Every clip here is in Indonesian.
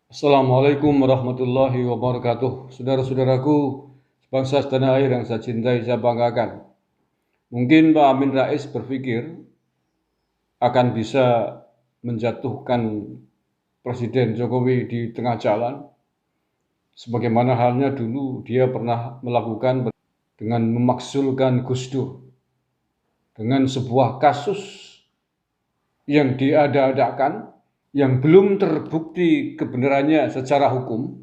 Assalamualaikum warahmatullahi wabarakatuh. Saudara-saudaraku, sebangsa setanah air yang saya cintai, saya banggakan. Mungkin Pak Amin Rais berpikir akan bisa menjatuhkan Presiden Jokowi di tengah jalan, sebagaimana halnya dulu dia pernah melakukan dengan memakzulkan Gus Dur, dengan sebuah kasus yang diada-adakan, yang belum terbukti kebenarannya secara hukum,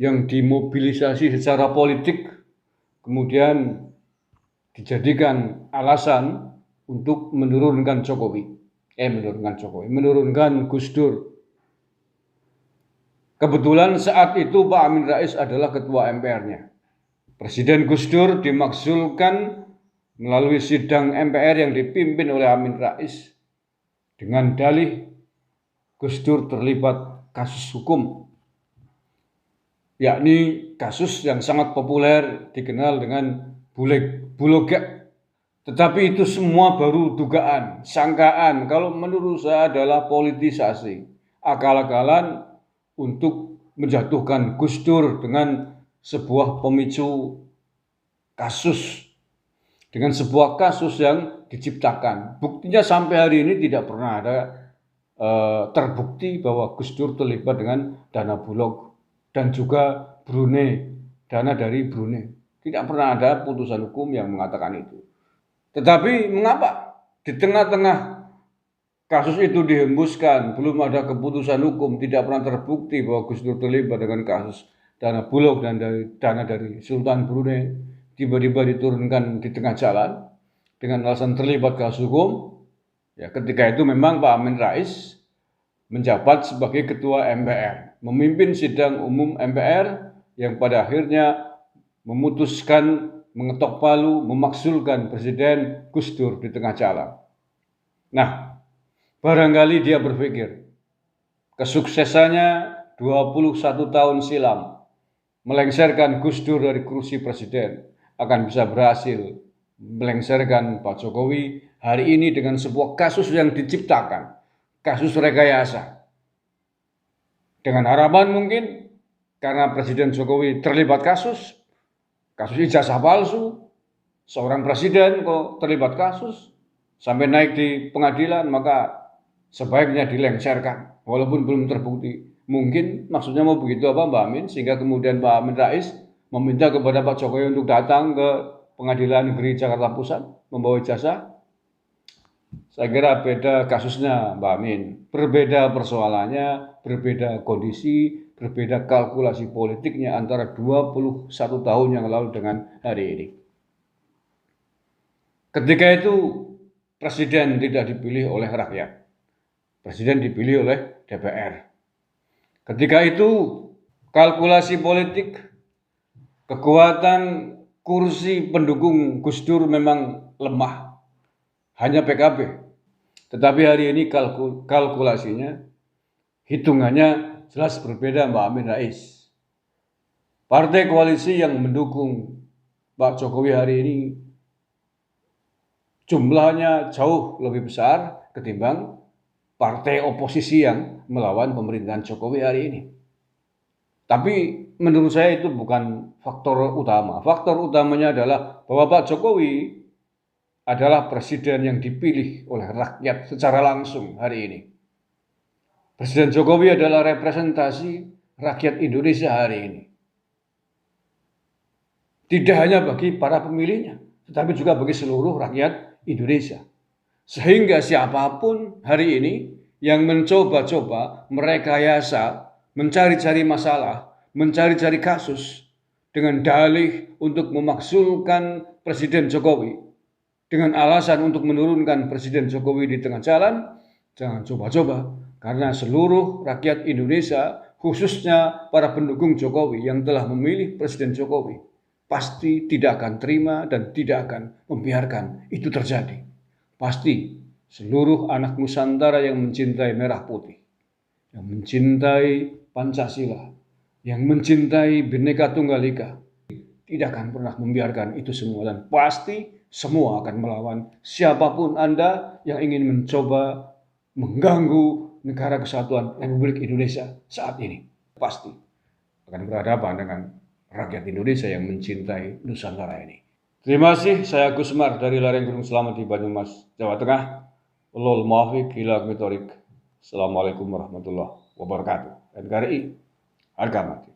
yang dimobilisasi secara politik, kemudian dijadikan alasan untuk menurunkan Gus Dur. Kebetulan saat itu Pak Amin Rais adalah ketua MPR-nya. Presiden Gus Dur dimakzulkan melalui sidang MPR yang dipimpin oleh Amin Rais dengan dalih Gus Dur terlibat kasus hukum, yakni kasus yang sangat populer dikenal dengan Bulogak. Tetapi itu semua baru dugaan, sangkaan. Kalau menurut saya adalah politisasi, akal-akalan untuk menjatuhkan Gus Dur dengan sebuah pemicu kasus, dengan sebuah kasus yang diciptakan. Buktinya sampai hari ini tidak pernah ada terbukti bahwa Gus Dur terlibat dengan dana Bulog dan juga Brunei, dana dari Brunei. Tidak pernah ada putusan hukum yang mengatakan itu. Tetapi mengapa di tengah-tengah kasus itu dihembuskan, belum ada keputusan hukum, tidak pernah terbukti bahwa Gus Dur terlibat dengan kasus dana Bulog dan dana dari Sultan Brunei, tiba-tiba diturunkan di tengah jalan dengan alasan terlibat kasus hukum. Ya, ketika itu memang Pak Amin Rais menjabat sebagai ketua MPR, memimpin sidang umum MPR yang pada akhirnya memutuskan mengetok palu, memakzulkan Presiden Gus Dur di tengah jalan. Nah, barangkali dia berpikir kesuksesannya 21 tahun silam melengsarkan Gus Dur dari kursi presiden akan bisa berhasil melengsarkan Pak Jokowi hari ini dengan sebuah kasus yang diciptakan, kasus rekayasa. Dengan harapan mungkin karena Presiden Jokowi terlibat kasus ijazah palsu, seorang presiden kok terlibat kasus, sampai naik di pengadilan, maka sebaiknya dilengsarkan, walaupun belum terbukti. Mungkin maksudnya mau begitu apa Mbak Amin, sehingga kemudian Pak Amin Rais meminta kepada Pak Jokowi untuk datang ke Pengadilan Negeri Jakarta Pusat, membawa ijazah. Saya kira beda kasusnya Mbak Amin, berbeda persoalannya, berbeda kondisi, berbeda kalkulasi politiknya antara 21 tahun yang lalu dengan hari ini. Ketika itu presiden tidak dipilih oleh rakyat, presiden dipilih oleh DPR. Ketika itu kalkulasi politik, kekuatan kursi pendukung Gus Dur memang lemah, hanya PKB. Tetapi hari ini kalkulasinya, hitungannya jelas berbeda Mbak Amin Rais. Partai koalisi yang mendukung Pak Jokowi hari ini jumlahnya jauh lebih besar ketimbang partai oposisi yang melawan pemerintahan Jokowi hari ini. Tapi menurut saya itu bukan faktor utama. Faktor utamanya adalah bahwa Pak Jokowi adalah presiden yang dipilih oleh rakyat secara langsung hari ini. Presiden Jokowi adalah representasi rakyat Indonesia hari ini. Tidak hanya bagi para pemilihnya, tetapi juga bagi seluruh rakyat Indonesia. Sehingga siapapun hari ini yang mencoba-coba merekayasa, mencari-cari masalah, mencari-cari kasus dengan dalih untuk memakzulkan Presiden Jokowi, dengan alasan untuk menurunkan Presiden Jokowi di tengah jalan, jangan coba-coba. Karena seluruh rakyat Indonesia, khususnya para pendukung Jokowi yang telah memilih Presiden Jokowi, pasti tidak akan terima dan tidak akan membiarkan itu terjadi. Pasti seluruh anak Nusantara yang mencintai merah putih, yang mencintai Pancasila, yang mencintai Bhinneka Tunggal Ika, tidak akan pernah membiarkan itu semua, dan pasti semua akan melawan siapapun Anda yang ingin mencoba mengganggu negara kesatuan Republik Indonesia saat ini. pasti akan berhadapan dengan rakyat Indonesia yang mencintai Nusantara ini. Terima kasih, saya Agus Semar dari lereng Gunung Selamat di Banyumas, Jawa Tengah. Wallahul muwaffiq ila aqwamit thoriq. Assalamualaikum warahmatullahi wabarakatuh. NKRI, harga mati.